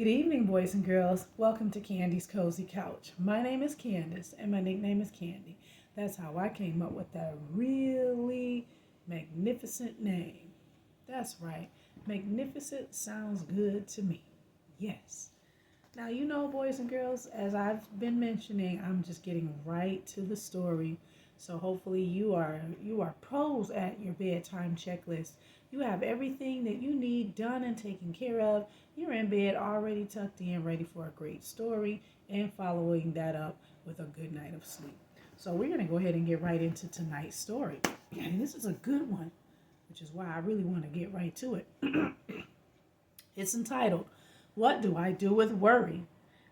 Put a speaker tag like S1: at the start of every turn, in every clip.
S1: Good evening, boys and girls. Welcome to Candy's Cozy Couch. My name is Candace, and my nickname is Candy. That's how I came up with that really magnificent name. That's right. Magnificent sounds good to me. Yes. Now, boys and girls, as I've been mentioning, I'm just getting right to the story. So hopefully you are pros at your bedtime checklist. You have everything that you need done and taken care of. You're in bed already tucked in, ready for a great story, and following that up with a good night of sleep. So we're going to go ahead and get right into tonight's story. And this is a good one, which is why I really want to get right to it. It's entitled, What Do I Do with Worry?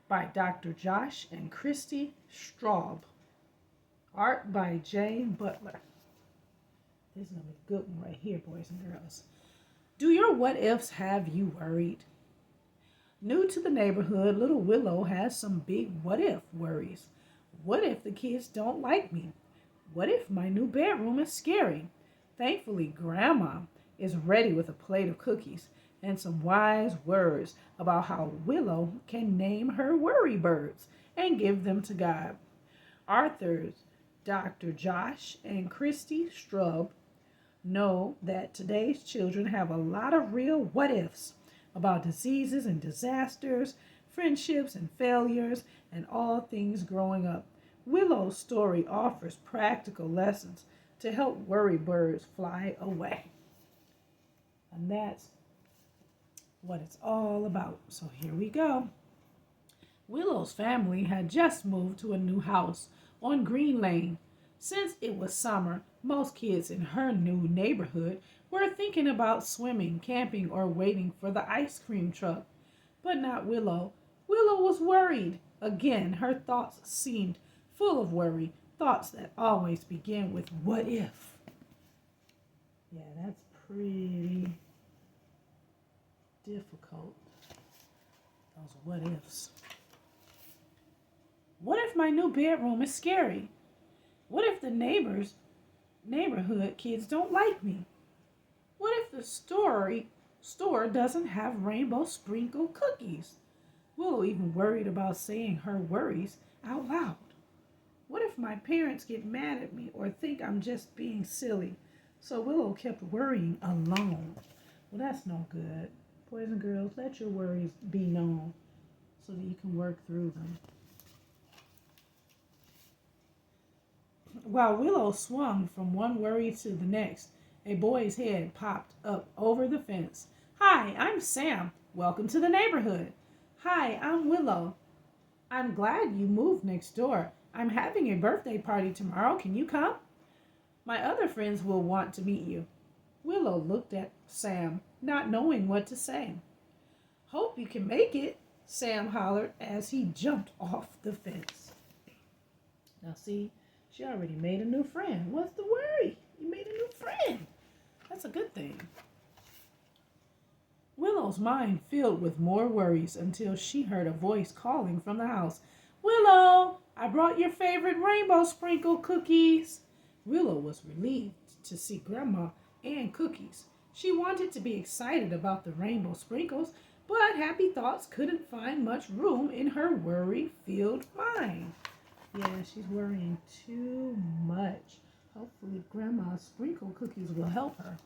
S1: By Dr. Josh and Christy Straub. Art by Jane Butler. This is going to be a good one right here, boys and girls. Do your what ifs have you worried? New to the neighborhood, little Willow has some big what if worries. What if the kids don't like me? What if my new bedroom is scary? Thankfully, Grandma is ready with a plate of cookies and some wise words about how Willow can name her worry birds and give them to God. Arthur's Dr. Josh and Christy Strub know that today's children have a lot of real what ifs about diseases and disasters, friendships and failures, and all things growing up. Willow's story offers practical lessons to help worry birds fly away. And that's what it's all about. So here we go. Willow's family had just moved to a new house on Green Lane. Since it was summer, most kids in her new neighborhood were thinking about swimming, camping, or waiting for the ice cream truck. But not Willow. Willow was worried. Again, her thoughts seemed full of worry, thoughts that always begin with what if. Yeah, that's pretty difficult. Those what ifs. What if my new bedroom is scary? What if the neighborhood kids don't like me? What if the store doesn't have rainbow sprinkle cookies? Willow even worried about saying her worries out loud. What if my parents get mad at me or think I'm just being silly? So Willow kept worrying alone. Well, that's no good. Boys and girls, let your worries be known so that you can work through them. While Willow swung from one worry to the next, a boy's head popped up over the fence. Hi, I'm Sam. Welcome to the neighborhood. Hi, I'm Willow. I'm glad you moved next door. I'm having a birthday party tomorrow. Can you come? My other friends will want to meet you. Willow looked at Sam, not knowing what to say. Hope you can make it, Sam hollered as he jumped off the fence. Now see, she already made a new friend. What's the worry? You made a new friend. That's a good thing. Willow's mind filled with more worries until she heard a voice calling from the house. Willow, I brought your favorite rainbow sprinkle cookies. Willow was relieved to see Grandma and cookies. She wanted to be excited about the rainbow sprinkles, but happy thoughts couldn't find much room in her worry-filled mind. Yeah, she's worrying too much. Hopefully Grandma's sprinkle cookies will help her.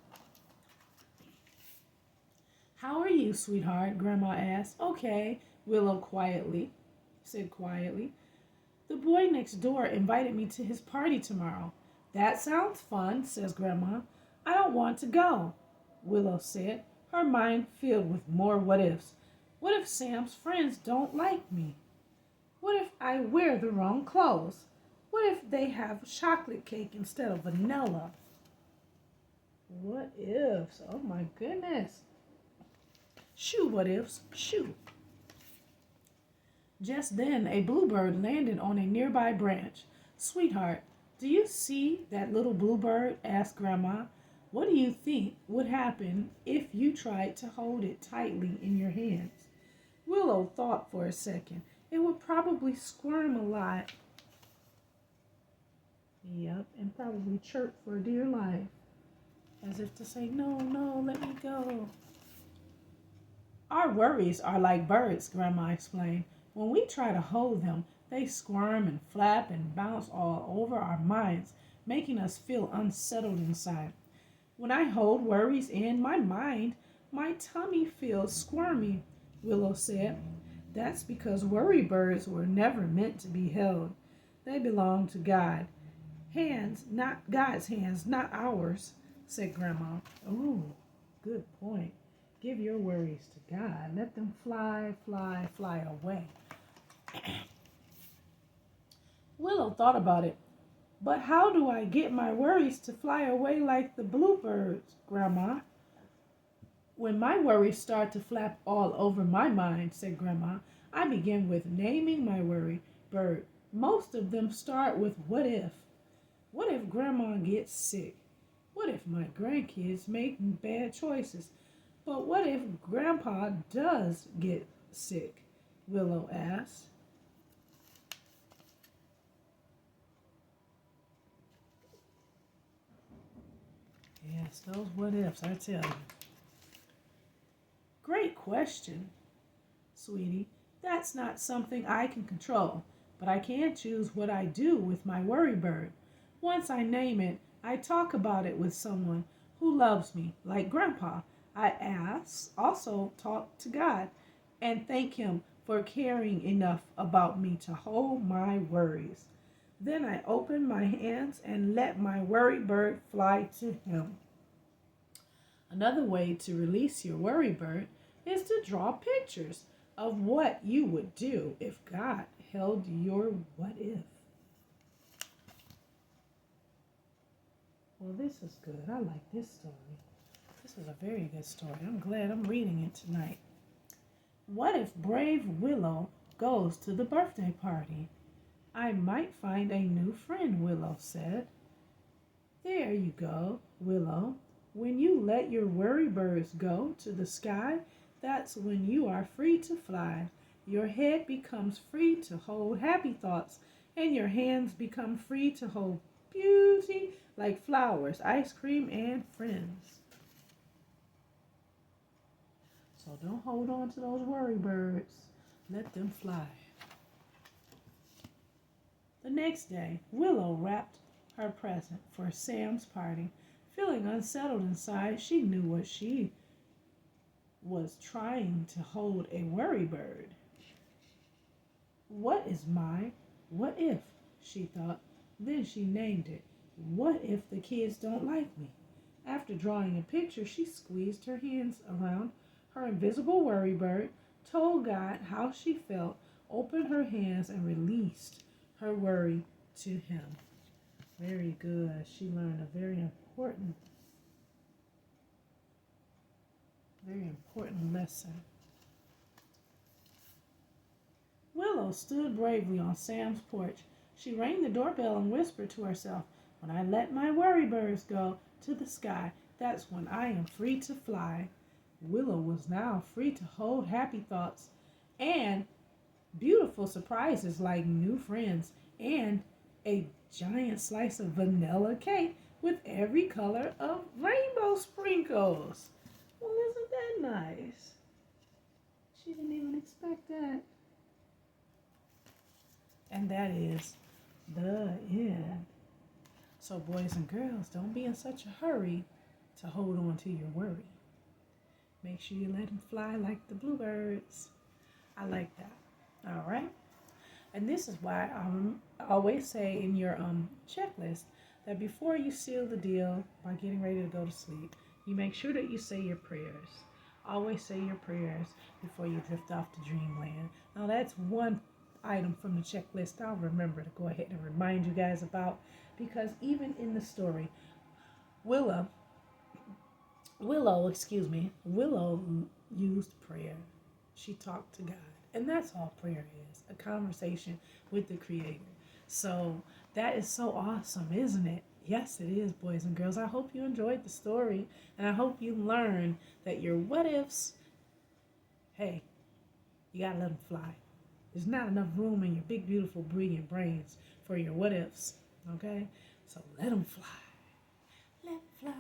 S1: How are you, sweetheart? Grandma asked. Okay, Willow said quietly. The boy next door invited me to his party tomorrow. That sounds fun, says Grandma. I don't want to go, Willow said, her mind filled with more what ifs. What if Sam's friends don't like me? What if I wear the wrong clothes? What if they have chocolate cake instead of vanilla? What ifs? Oh my goodness. Shoo, what ifs? Shoo. Just then, a bluebird landed on a nearby branch. Sweetheart, do you see that little bluebird? Asked Grandma. What do you think would happen if you tried to hold it tightly in your hands? Willow thought for a second. It would probably squirm a lot. Yep, and probably chirp for dear life, as if to say, no, let me go. Our worries are like birds, Grandma explained. When we try to hold them, they squirm and flap and bounce all over our minds, making us feel unsettled inside. When I hold worries in my mind, my tummy feels squirmy, Willow said. That's because worry birds were never meant to be held. They belong to God. Hands, not God's hands, not ours, said Grandma. Oh, good point. Give your worries to God. Let them fly, fly, fly away. Willow thought about it. But how do I get my worries to fly away like the bluebirds, Grandma? When my worries start to flap all over my mind, said Grandma, I begin with naming my worry bird. Most of them start with what if. What if Grandma gets sick? What if my grandkids make bad choices? But what if Grandpa does get sick? Willow asked. Yes, those what ifs, I tell you. Great question, sweetie. That's not something I can control, but I can choose what I do with my worry bird. Once I name it, I talk about it with someone who loves me, like Grandpa. Also talk to God and thank Him for caring enough about me to hold my worries. Then I open my hands and let my worry bird fly to Him. Another way to release your worry bird is to draw pictures of what you would do if God held your what if. Well, this is good. I like this story. This is a very good story. I'm glad I'm reading it tonight. What if brave Willow goes to the birthday party? I might find a new friend, Willow said. There you go, Willow. When you let your worry birds go to the sky, that's when you are free to fly. Your head becomes free to hold happy thoughts, and your hands become free to hold beauty like flowers, ice cream, and friends. So don't hold on to those worry birds. Let them fly. The next day, Willow wrapped her present for Sam's party. Feeling unsettled inside, she knew what she was trying to hold a worry bird. What is my what if? She thought. Then she named it. What if the kids don't like me? After drawing a picture, she squeezed her hands around her invisible worry bird, told God how she felt, opened her hands, and released her worry to Him. Very good. She learned a very important lesson. Willow stood bravely on Sam's porch. She rang the doorbell and whispered to herself, when I let my worry birds go to the sky, that's when I am free to fly. Willow was now free to hold happy thoughts and beautiful surprises like new friends and a giant slice of vanilla cake with every color of rainbow sprinkles. Well, isn't that nice? She didn't even expect that. And that is the end. So boys and girls, don't be in such a hurry to hold on to your worry. Make sure you let them fly like the bluebirds. I like that. All right. And this is why I always say in your checklist that before you seal the deal by getting ready to go to sleep, you make sure that you say your prayers. Always say your prayers before you drift off to dreamland. Now that's one item from the checklist I'll remember to go ahead and remind you guys about, because even in the story, Willow used prayer. She talked to God. And that's all prayer is, a conversation with the Creator. So that is so awesome, isn't it? Yes, it is, boys and girls. I hope you enjoyed the story, and I hope you learned that your what ifs, hey, you gotta let them fly. There's not enough room in your big, beautiful, brilliant brains for your what ifs, okay? So let them fly. Let them fly.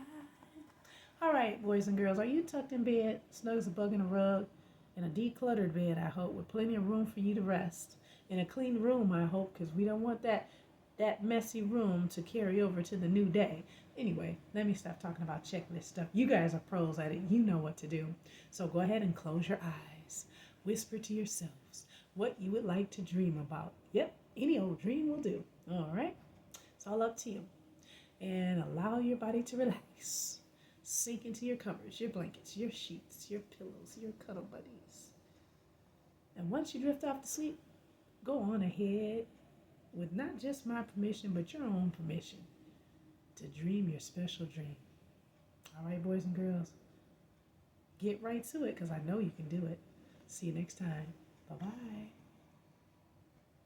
S1: All right, boys and girls, are you tucked in bed, snug as a bug in a rug, In a decluttered bed, I hope, with plenty of room for you to rest. In a clean room, I hope, because we don't want that messy room to carry over to the new day. Anyway, let me stop talking about checklist stuff. You guys are pros at it. You know what to do. So go ahead and close your eyes. Whisper to yourselves what you would like to dream about. Yep, any old dream will do. All right? It's all up to you. And allow your body to relax. Sink into your covers, your blankets, your sheets, your pillows, your cuddle buddies. And once you drift off to sleep, go on ahead with not just my permission, but your own permission to dream your special dream. All right, boys and girls, get right to it because I know you can do it. See you next time. Bye-bye.